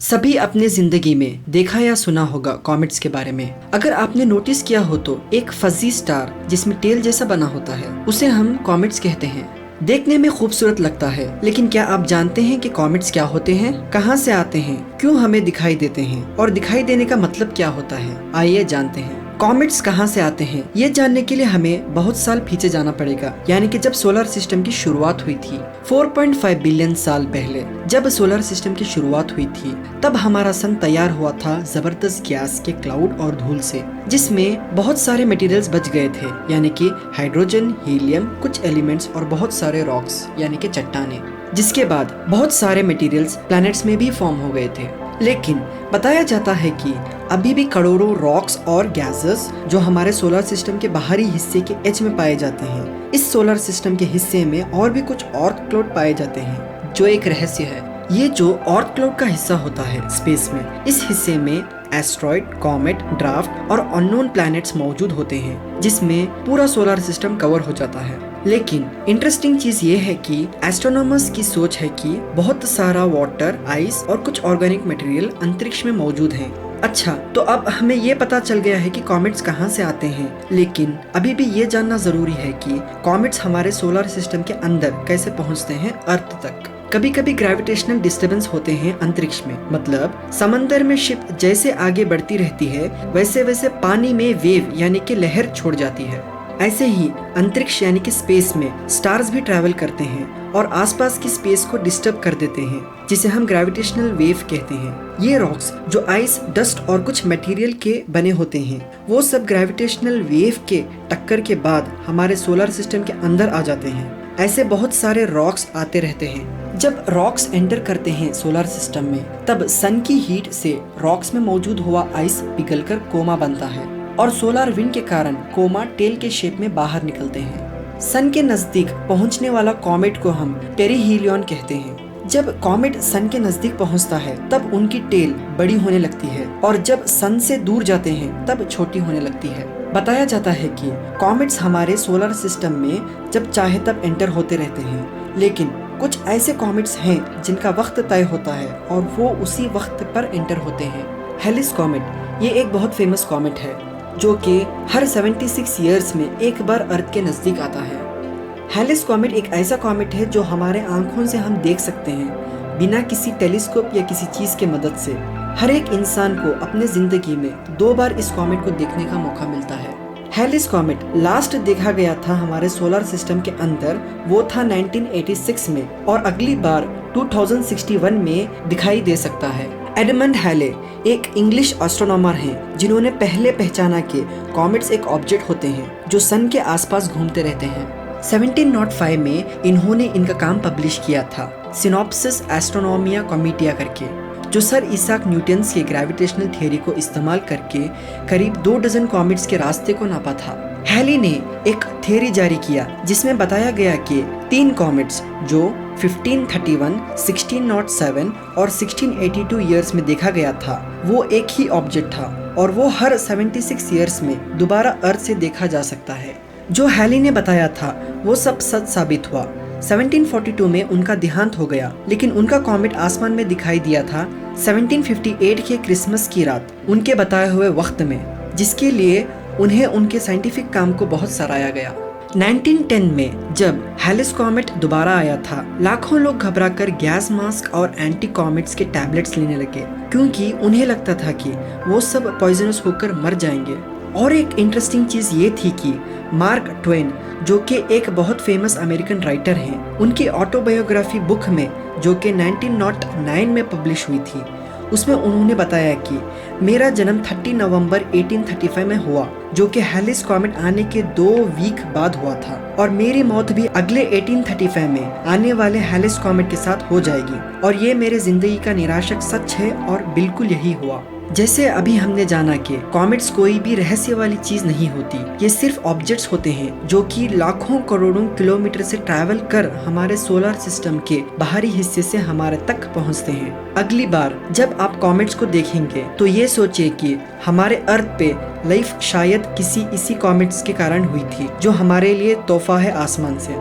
सभी अपने जिंदगी में देखा या सुना होगा कॉमेट्स के बारे में। अगर आपने नोटिस किया हो तो एक फजी स्टार जिसमें टेल जैसा बना होता है उसे हम कॉमेट्स कहते हैं। देखने में खूबसूरत लगता है, लेकिन क्या आप जानते हैं कि कॉमेट्स क्या होते हैं, कहां से आते हैं, क्यों हमें दिखाई देते हैं और दिखाई देने का मतलब क्या होता है? आइए जानते हैं। कॉमेट्स कहां से आते हैं ये जानने के लिए हमें बहुत साल पीछे जाना पड़ेगा, यानी कि जब सोलर सिस्टम की शुरुआत हुई थी 4.5 बिलियन साल पहले। जब सोलर सिस्टम की शुरुआत हुई थी तब हमारा सन तैयार हुआ था जबरदस्त गैस के क्लाउड और धूल से, जिसमें बहुत सारे मटेरियल्स बच गए थे, यानी कि हाइड्रोजन, हीलियम, कुछ एलिमेंट्स और बहुत सारे रॉक्स यानी कि चट्टानें। जिसके बाद बहुत सारे मटेरियल्स प्लैनेट्स में भी फॉर्म हो गए थे। लेकिन बताया जाता है कि अभी भी करोड़ों रॉक्स और गैसेस जो हमारे सोलर सिस्टम के बाहरी हिस्से के एज में पाए जाते हैं, इस सोलर सिस्टम के हिस्से में और भी कुछ ऑर्थ क्लाउड पाए जाते हैं, जो एक रहस्य है। ये जो ऑर्थ क्लाउड का हिस्सा होता है स्पेस में, इस हिस्से में एस्ट्रॉइड, कॉमेट, ड्राफ्ट और अननोन प्लैनेट्स मौजूद होते हैं, जिसमें पूरा सोलर सिस्टम कवर हो जाता है। लेकिन इंटरेस्टिंग चीज ये है कि एस्ट्रोनॉमर्स की सोच है कि बहुत सारा वाटर, आइस और कुछ ऑर्गेनिक मटेरियल अंतरिक्ष में मौजूद है। अच्छा, तो अब हमें ये पता चल गया है कि कॉमेट्स कहाँ से आते हैं, लेकिन अभी भी ये जानना जरूरी है कि कॉमेट्स हमारे सोलर सिस्टम के अंदर कैसे पहुँचते हैं अर्थ तक। कभी कभी ग्रेविटेशनल डिस्टर्बेंस होते हैं अंतरिक्ष में, मतलब समंदर में शिप जैसे आगे बढ़ती रहती है वैसे वैसे पानी में वेव यानी कि लहर छोड़ जाती है। ऐसे ही अंतरिक्ष यानी कि स्पेस में स्टार्स भी ट्रैवल करते हैं और आसपास की स्पेस को डिस्टर्ब कर देते हैं, जिसे हम ग्रेविटेशनल वेव कहते हैं। ये रॉक्स जो आइस, डस्ट और कुछ मटेरियल के बने होते हैं, वो सब ग्रेविटेशनल वेव के टक्कर के बाद हमारे सोलर सिस्टम के अंदर आ जाते हैं। ऐसे बहुत सारे रॉक्स आते रहते हैं। जब रॉक्स एंटर करते हैं सोलर सिस्टम में, तब सन की हीट से रॉक्स में मौजूद हुआ आइस पिघलकर कोमा बनता है और सोलर विंड के कारण कोमा टेल के शेप में बाहर निकलते हैं। सन के नजदीक पहुंचने वाला कॉमेट को हम पेरिहीलियन कहते हैं। जब कॉमेट सन के नजदीक पहुंचता है तब उनकी टेल बड़ी होने लगती है और जब सन से दूर जाते हैं तब छोटी होने लगती है। बताया जाता है कि कॉमेट्स हमारे सोलर सिस्टम में जब चाहे तब एंटर होते रहते हैं, लेकिन कुछ ऐसे कॉमेट्स हैं जिनका वक्त तय होता है और वो उसी वक्त पर एंटर होते हैं। हेलिस कॉमेट ये एक बहुत फेमस कॉमेट है जो कि हर 76 ईयर्स में एक बार अर्थ के नजदीक आता है। हेलिस कॉमेट एक ऐसा कॉमेट है जो हमारे आंखों से हम देख सकते हैं बिना किसी टेलीस्कोप या किसी चीज के मदद से। हर एक इंसान को अपने जिंदगी में 2 बार इस कॉमेट को देखने का मौका मिलता है। हेलिस कॉमेट लास्ट देखा गया था हमारे सोलर सिस्टम के अंदर, वो था 1986 में, और अगली बार 2061 में दिखाई दे सकता है। एडमंड हैले एक इंग्लिश एस्ट्रोनॉमर हैं जिन्होंने पहले पहचाना कि कॉमेट्स एक ऑब्जेक्ट होते हैं जो सन के आसपास घूमते रहते हैं। 1705 में इन्होंने इनका काम पब्लिश किया था, सिनॉप्सिस एस्ट्रोनोमिया कॉमेटिया करके, जो सर इसाक न्यूटन के ग्रेविटेशनल थियरी को इस्तेमाल करके करीब 2 डजन कॉमेट्स के रास्ते को नापा था। हैली ने एक थियरी जारी किया जिसमें बताया गया कि 3 कॉमेट्स जो 1531, 1607 और 1682 ईयर्स में देखा गया था, वो एक ही ऑब्जेक्ट था और वो हर 76 ईयर्स में दोबारा अर्थ से देखा जा सकता है। जो हैली ने बताया था वो सब सच साबित हुआ। 1742 में उनका देहांत हो गया, लेकिन उनका कॉमेट आसमान में दिखाई दिया था 1758 के क्रिसमस की रात उनके बताए हुए वक्त में, जिसके लिए उन्हें उनके साइंटिफिक काम को बहुत सराहा गया। 1910 में जब हेलिस कॉमेट दोबारा आया था, लाखों लोग घबराकर गैस मास्क और एंटी कॉमेट्स के टैबलेट्स लेने लगे, क्योंकि उन्हें लगता था कि वो सब पॉइजनस होकर मर जाएंगे। और एक इंटरेस्टिंग चीज ये थी कि मार्क ट्वेन, जो कि एक बहुत फेमस अमेरिकन राइटर हैं, उनकी ऑटोबायोग्राफी बुक में जो कि 1909 में पब्लिश हुई थी, उसमें उन्होंने बताया कि मेरा जन्म 30 नवंबर 1835 में हुआ, जो कि हेलिस कॉमेट आने के 2 वीक बाद हुआ था, और मेरी मौत भी अगले 1835 में आने वाले हेलिस कॉमेट के साथ हो जाएगी, और ये मेरे जिंदगी का निराशक सच है और बिल्कुल यही हुआ। जैसे अभी हमने जाना कि कॉमेट्स कोई भी रहस्य वाली चीज नहीं होती, ये सिर्फ ऑब्जेक्ट्स होते हैं जो कि लाखों करोड़ों किलोमीटर से ट्रैवल कर हमारे सोलर सिस्टम के बाहरी हिस्से से हमारे तक पहुंचते हैं। अगली बार जब आप कॉमेट्स को देखेंगे तो ये सोचिए कि हमारे अर्थ पे लाइफ शायद किसी इसी कॉमेट्स के कारण हुई थी, जो हमारे लिए तोहफा है आसमान से।